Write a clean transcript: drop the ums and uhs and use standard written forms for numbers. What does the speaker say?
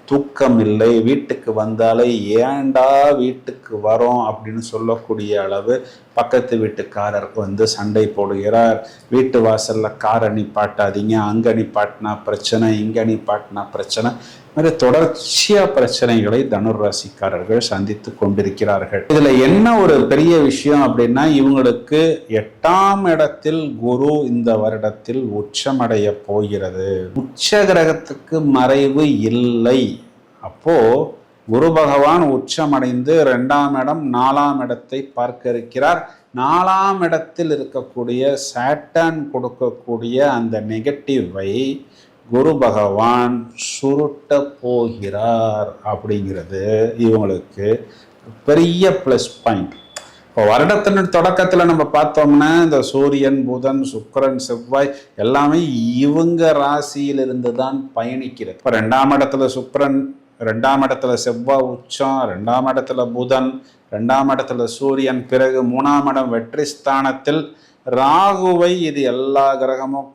தூக்கம் இல்லை, வீட்டுக்கு வந்தாலே ஏண்டா வீட்டுக்கு வரோம் அப்படின்னு சொல்லக்கூடிய அளவு பக்கத்து வீட்டுக்காரர் சண்டை போடுகிறார். வீட்டு வாசல்ல காரை நிப்பாட்டாதீங்க, அங்க நிப்பாட்டினா பிரச்சனை, இங்க நிப்பாட்டினா பிரச்சனை, மாதிரி தொடர்ச்சியா பிரச்சனைகளை தனுர் ராசிக்காரர்கள் சந்தித்து கொண்டிருக்கிறார்கள். இதுல என்ன ஒரு பெரிய விஷயம் அப்படின்னா, இவங்களுக்கு 8ஆம் இடத்தில் குரு இந்த வருடத்தில் உச்சமடைய போகிறது. உச்ச கிரகத்துக்கு மறைவு இல்லை. அப்போ குரு பகவான் உச்சமடைந்து 2ஆம் இடம் 4ஆம் இடத்தை பார்க்க இருக்கிறார். 4ஆம் இடத்தில் இருக்கக்கூடிய சாட்டர்ன் கொடுக்கக்கூடிய அந்த நெகட்டிவை குரு பகவான் சுருட்ட போகிறார் அப்படிங்கிறது இவங்களுக்கு பெரிய ப்ளஸ் பாயிண்ட். இப்போ வருடத்தின் தொடக்கத்தில் நம்ம பார்த்தோம்னா இந்த சூரியன், புதன், சுக்கிரன், செவ்வாய் எல்லாமே இவங்க ராசியிலிருந்து தான் பயணிக்கிறது. இப்போ 2ஆம் இடத்துல சுக்கிரன், 2ஆம் இடத்துல செவ்வாய் உச்சம், 2ஆம் இடத்துல புதன், 2ஆம் இடத்துல சூரியன், பிறகு 3ஆம் இடம் வெற்றி ஸ்தானத்தில் ராகுவை இது எல்லா கிரகமும்